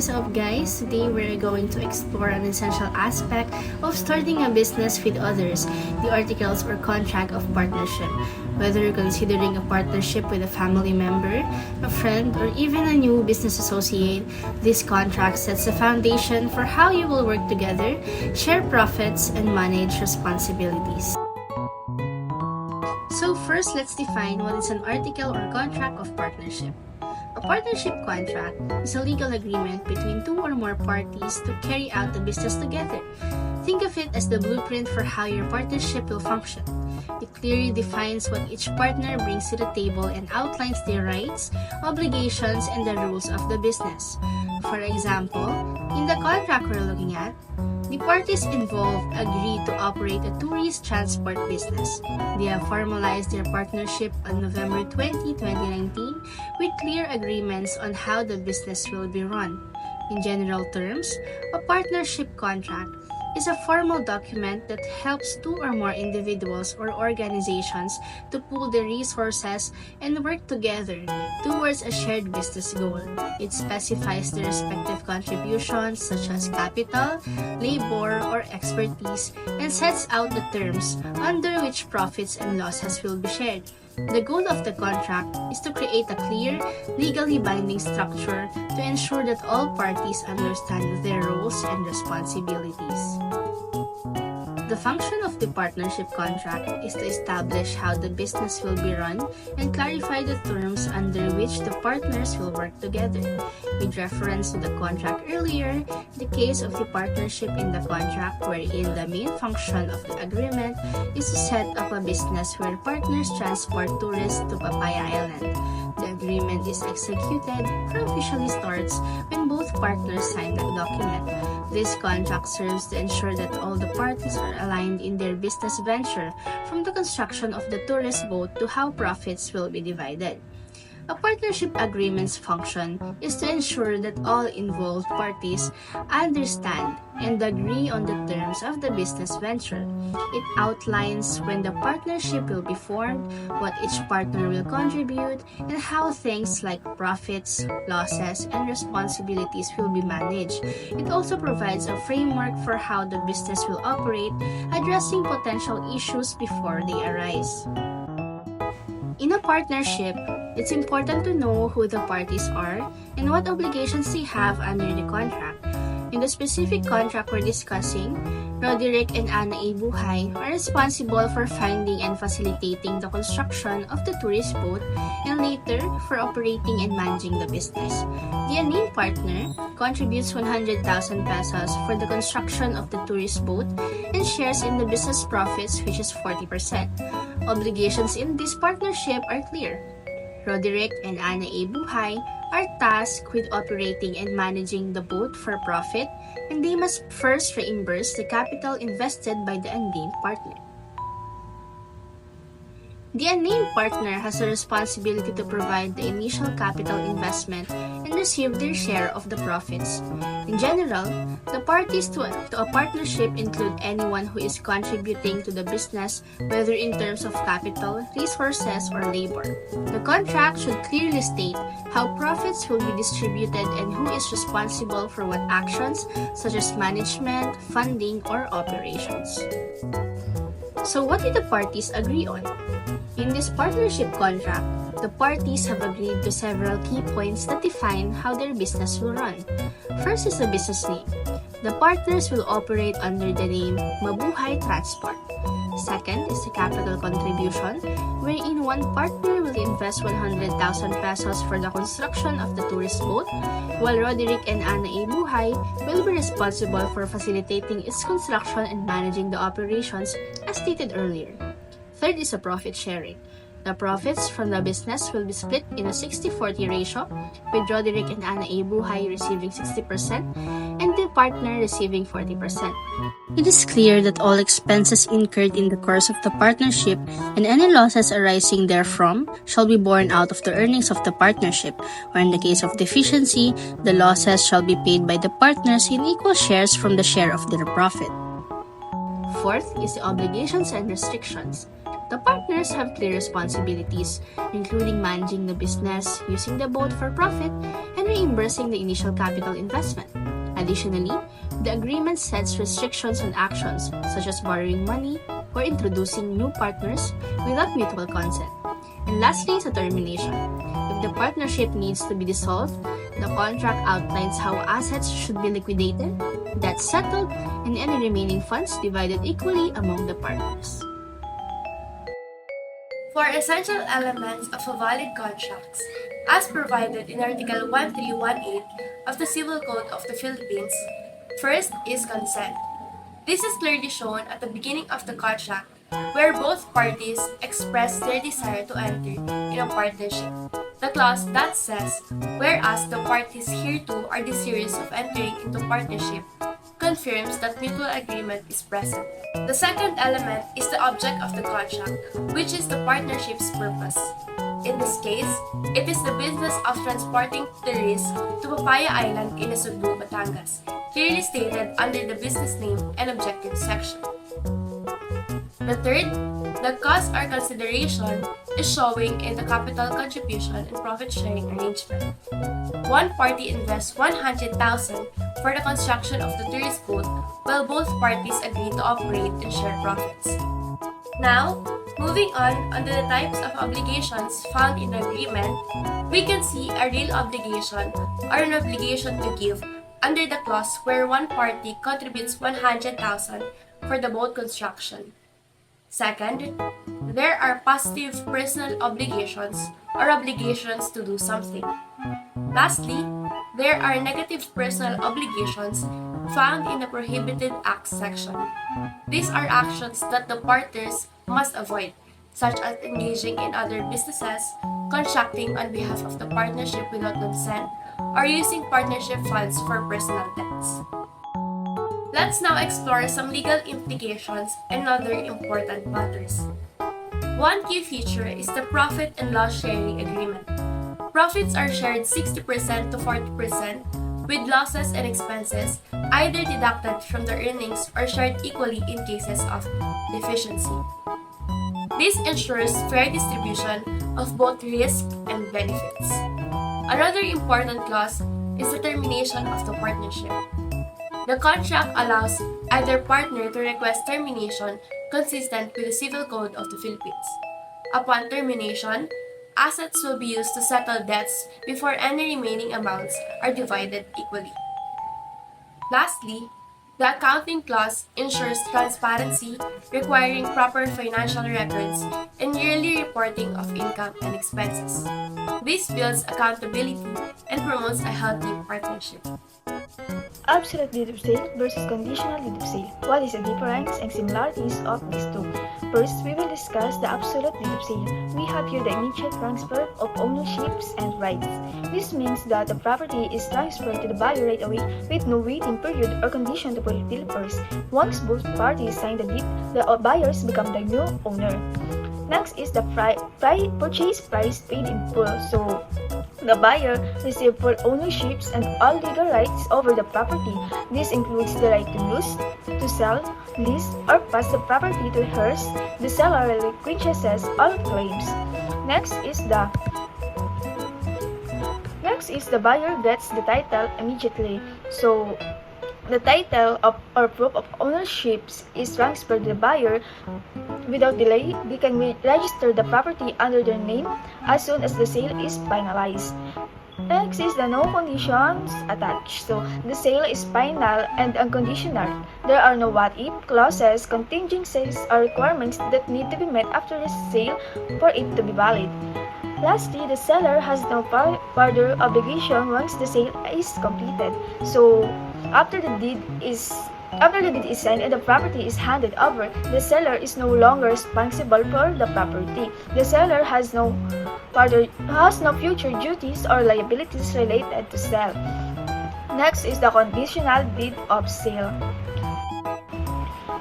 is up, guys? Today we're going to explore an essential aspect of starting a business with others, the articles or contract of partnership. Whether you're considering a partnership with a family member, a friend, or even a new business associate, this contract sets the foundation for how you will work together, share profits, and manage responsibilities. So first, let's define what is an article or contract of partnership. A partnership contract is a legal agreement between two or more parties to carry out the business together. Think of it as the blueprint for how your partnership will function. It clearly defines what each partner brings to the table and outlines their rights, obligations, and the rules of the business. For example, in the contract we're looking at, the parties involved agree to operate a tourist transport business. They have formalized their partnership on November 20, 2019 with clear agreements on how the business will be run. In general terms, a partnership contract is a formal document that helps two or more individuals or organizations to pool their resources and work together towards a shared business goal. It specifies the respective contributions such as capital, labor, or expertise and sets out the terms under which profits and losses will be shared. The goal of the contract is to create a clear, legally binding structure to ensure that all parties understand their roles and responsibilities. The function of the partnership contract is to establish how the business will be run and clarify the terms under which the partners will work together. With reference to the contract earlier, the case of the partnership in the contract wherein the main function of the agreement is to set up a business where partners transport tourists to Papaya Island. The agreement is executed or officially starts when both partners sign the document. This contract serves to ensure that all the parties are aligned in their business venture, from the construction of the tourist boat to how profits will be divided. A partnership agreement's function is to ensure that all involved parties understand and agree on the terms of the business venture. It outlines when the partnership will be formed, what each partner will contribute, and how things like profits, losses, and responsibilities will be managed. It also provides a framework for how the business will operate, addressing potential issues before they arise. In a partnership, it's important to know who the parties are and what obligations they have under the contract. In the specific contract we're discussing, Roderick and Ana A. Buhay are responsible for finding and facilitating the construction of the tourist boat and later for operating and managing the business. The unnamed partner contributes 100,000 pesos for the construction of the tourist boat and shares in the business profits, which is 40%. Obligations in this partnership are clear. Roderick and Ana A. Buhay are tasked with operating and managing the boat for profit, and they must first reimburse the capital invested by the unnamed partner. The unnamed partner has a responsibility to provide the initial capital investment and receive their share of the profits. In general, the parties to a partnership include anyone who is contributing to the business, whether in terms of capital, resources, or labor. The contract should clearly state how profits will be distributed and who is responsible for what actions, such as management, funding, or operations. So what did the parties agree on? In this partnership contract, the parties have agreed to several key points that define how their business will run. First is the business name. The partners will operate under the name Mabuhay Transport. Second is the capital contribution, wherein one partner will invest 100,000 pesos for the construction of the tourist boat, while Roderick and Ana A. Buhay will be responsible for facilitating its construction and managing the operations as stated earlier. Third is a profit sharing. The profits from the business will be split in a 60-40 ratio, with Roderick and Ana A. Buhay receiving 60% and the partner receiving 40%. It is clear that all expenses incurred in the course of the partnership and any losses arising therefrom shall be borne out of the earnings of the partnership, or in the case of deficiency, the losses shall be paid by the partners in equal shares from the share of their profit. Fourth is the obligations and restrictions. The partners have clear responsibilities, including managing the business, using the boat for profit, and reimbursing the initial capital investment. Additionally, the agreement sets restrictions on actions such as borrowing money or introducing new partners without mutual consent. And lastly is a termination. If the partnership needs to be dissolved, the contract outlines how assets should be liquidated, debts settled, and any remaining funds divided equally among the partners. For essential elements of a valid contract, as provided in Article 1318 of the Civil Code of the Philippines, first is consent. This is clearly shown at the beginning of the contract, where both parties express their desire to enter in a partnership. The clause that says, whereas the parties hereto are desirous of entering into partnership, confirms that mutual agreement is present. The second element is the object of the contract, which is the partnership's purpose. In this case, it is the business of transporting tourists to Papaya Island in Nasugbu, Batangas, clearly stated under the business name and objective section. The third, the cost or consideration is showing in the capital contribution and profit sharing arrangement. One party invests 100,000 for the construction of the tourist boat, while both parties agree to operate and share profits. Now, moving on to the types of obligations found in the agreement, we can see a real obligation or an obligation to give under the clause where one party contributes 100,000 for the boat construction. Second, there are positive personal obligations or obligations to do something. Lastly, there are negative personal obligations found in the Prohibited Acts section. These are actions that the partners must avoid, such as engaging in other businesses, contracting on behalf of the partnership without consent, or using partnership funds for personal debts. Let's now explore some legal implications and other important matters. One key feature is the profit and loss sharing agreement. Profits are shared 60% to 40%, with losses and expenses either deducted from the earnings or shared equally in cases of deficiency. This ensures fair distribution of both risk and benefits. Another important clause is the termination of the partnership. The contract allows either partner to request termination consistent with the Civil Code of the Philippines. Upon termination, assets will be used to settle debts before any remaining amounts are divided equally. Lastly, the accounting clause ensures transparency, requiring proper financial records and yearly reporting of income and expenses. This builds accountability and promotes a healthy partnership. Absolute deed of sale versus conditional deed of sale. What is the difference and similarities of these two? First, we will discuss the absolute deed of sale. We have here the immediate transfer of ownerships and rights. This means that the property is transferred to the buyer right away with no waiting period or condition to fulfill first. Once both parties sign the deed, the buyers become the new owner. Next is the purchase price paid in full. So, the buyer receives full ownerships and all legal rights over the property. This includes the right to use, to sell, lease, or pass the property to hers. The seller relinquishes all claims. Next is the buyer gets the title immediately. So, the title or proof of ownership is transferred to the buyer without delay. They can register the property under their name as soon as the sale is finalized. Next is the no conditions attached. So, the sale is final and unconditional. There are no what-if clauses, contingencies, or requirements that need to be met after the sale for it to be valid. Lastly, the seller has no further obligation once the sale is completed. So, after the deed is signed and the property is handed over, the seller is no longer responsible for the property. The seller has no future duties or liabilities related to sale. Next is the conditional deed of sale.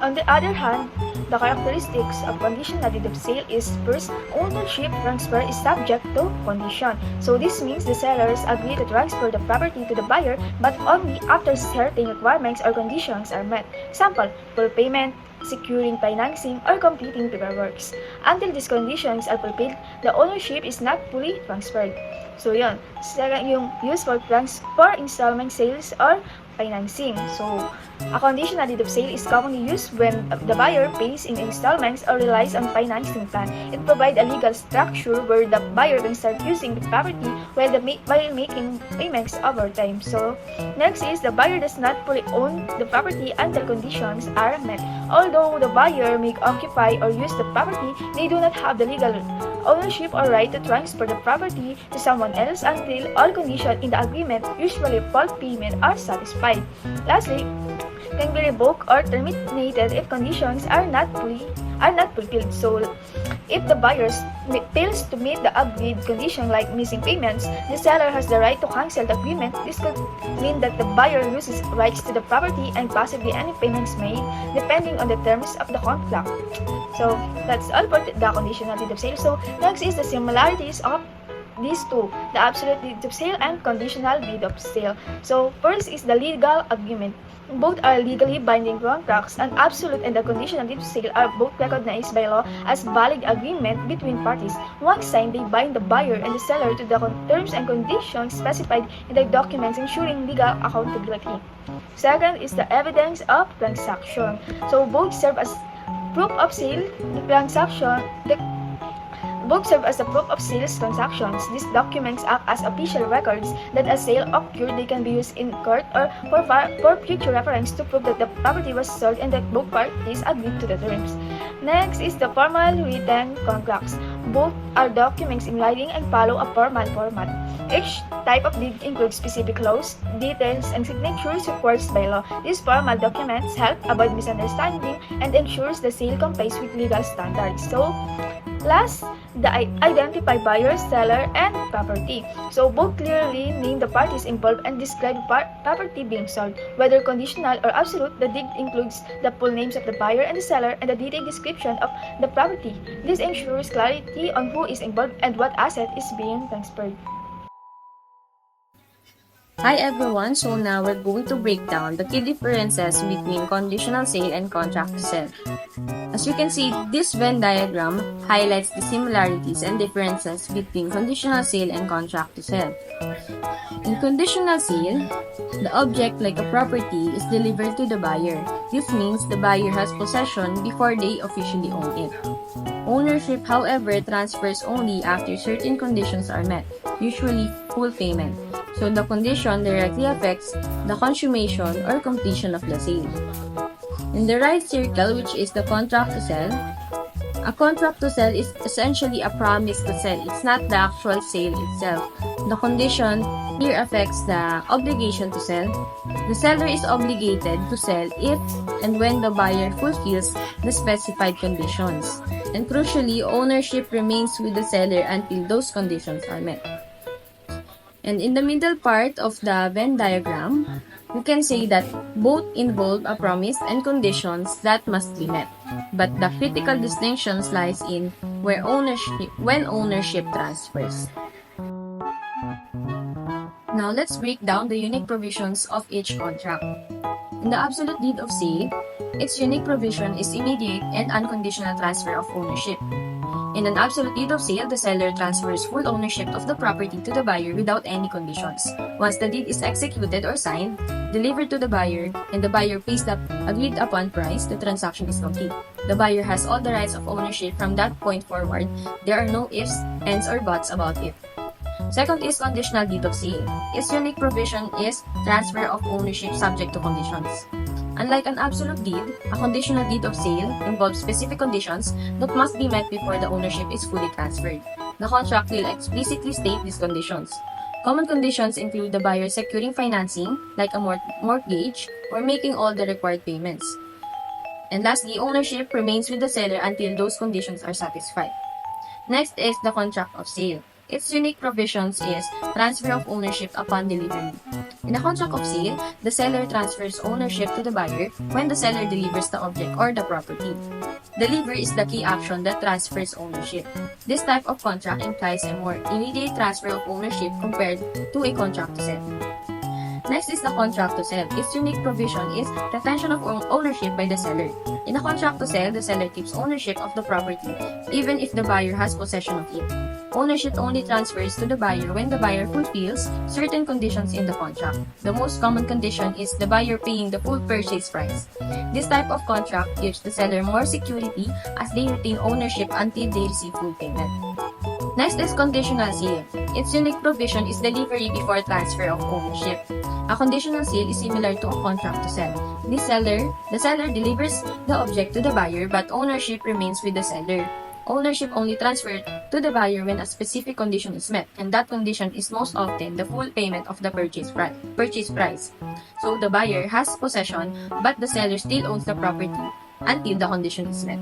On the other hand, The characteristics of conditional deed of sale is first, ownership transfer is subject to condition. So this means the sellers agree to transfer the property to the buyer but only after certain requirements or conditions are met. Example, full payment, securing financing, or completing paperworks. Until these conditions are fulfilled, the ownership is not fully transferred. So yun, second yung use for installment sales or financing. So, a conditional deed of sale is commonly used when the buyer pays in installments or relies on financing plan. It provides a legal structure where the buyer can start using the property while making payments over time. So, next is the buyer does not fully own the property until conditions are met. Although the buyer may occupy or use the property, they do not have the legal ownership or right to transfer the property to someone else until all conditions in the agreement, usually full payment, are satisfied. Lastly, can be revoked or terminated if conditions are not fulfilled. So, if the buyer fails to meet the agreed condition like missing payments, the seller has the right to cancel the agreement. This could mean that the buyer loses rights to the property and possibly any payments made, depending on the terms of the contract. So, that's all for the conditional deed of sale. So, next is the similarities of these two, the absolute deed of sale and conditional deed of sale. So, first is the legal agreement. Both are legally binding contracts. An absolute and the conditional deed of sale are both recognized by law as valid agreement between parties. Once signed, they bind the buyer and the seller to the terms and conditions specified in the documents, ensuring legal accountability. Second is the evidence of transaction. So, both serve as proof of sale. Both serve as a proof of sales transactions. These documents act as official records that a sale occurred. They can be used in court or for future reference to prove that the property was sold and that both parties agreed to the terms. Next is the formal written contracts. Both are documents in writing and follow a formal format. Each type of deed includes specific laws, details, and signatures required by law. These formal documents help avoid misunderstanding and ensures the sale complies with legal standards. So, last, the identify buyer, seller, and property. So, both clearly name the parties involved and describe the property being sold. Whether conditional or absolute, the deed includes the full names of the buyer and the seller and a detailed description of the property. This ensures clarity on who is involved and what asset is being transferred. Hi everyone, so now we're going to break down the key differences between conditional sale and contract to sell. As you can see, this Venn diagram highlights the similarities and differences between conditional sale and contract to sell. In conditional sale, the object like a property is delivered to the buyer. This means the buyer has possession before they officially own it. Ownership, however, transfers only after certain conditions are met, usually full payment. So the condition directly affects the consummation or completion of the sale. In the right circle, which is the contract to sell, a contract to sell is essentially a promise to sell. It's not the actual sale itself. The condition here affects the obligation to sell. The seller is obligated to sell if and when the buyer fulfills the specified conditions. And crucially, ownership remains with the seller until those conditions are met. And in the middle part of the Venn diagram, we can say that both involve a promise and conditions that must be met. But the critical distinction lies in when ownership transfers. Now let's break down the unique provisions of each contract. In the absolute deed of sale, its unique provision is immediate and unconditional transfer of ownership. In an absolute deed of sale, the seller transfers full ownership of the property to the buyer without any conditions. Once the deed is executed or signed, delivered to the buyer, and the buyer pays the agreed upon price, the transaction is complete. The buyer has all the rights of ownership from that point forward. There are no ifs, ands, or buts about it. Second is conditional deed of sale. Its unique provision is transfer of ownership subject to conditions. Unlike an absolute deed, a conditional deed of sale involves specific conditions that must be met before the ownership is fully transferred. The contract will explicitly state these conditions. Common conditions include the buyer securing financing, like a mortgage, or making all the required payments. And lastly, ownership remains with the seller until those conditions are satisfied. Next is the contract of sale. Its unique provisions is transfer of ownership upon delivery. In a contract of sale, the seller transfers ownership to the buyer when the seller delivers the object or the property. Delivery is the key action that transfers ownership. This type of contract implies a more immediate transfer of ownership compared to a contract to sell. Next is the contract to sell. Its unique provision is retention of ownership by the seller. In a contract to sell, the seller keeps ownership of the property even if the buyer has possession of it. Ownership only transfers to the buyer when the buyer fulfills certain conditions in the contract. The most common condition is the buyer paying the full purchase price. This type of contract gives the seller more security as they retain ownership until they receive full payment. Next is conditional sale. Its unique provision is delivery before transfer of ownership. A conditional sale is similar to a contract to sell. The seller delivers the object to the buyer but ownership remains with the seller. Ownership only transferred to the buyer when a specific condition is met, and that condition is most often the full payment of the purchase price. So the buyer has possession, but the seller still owns the property until the condition is met.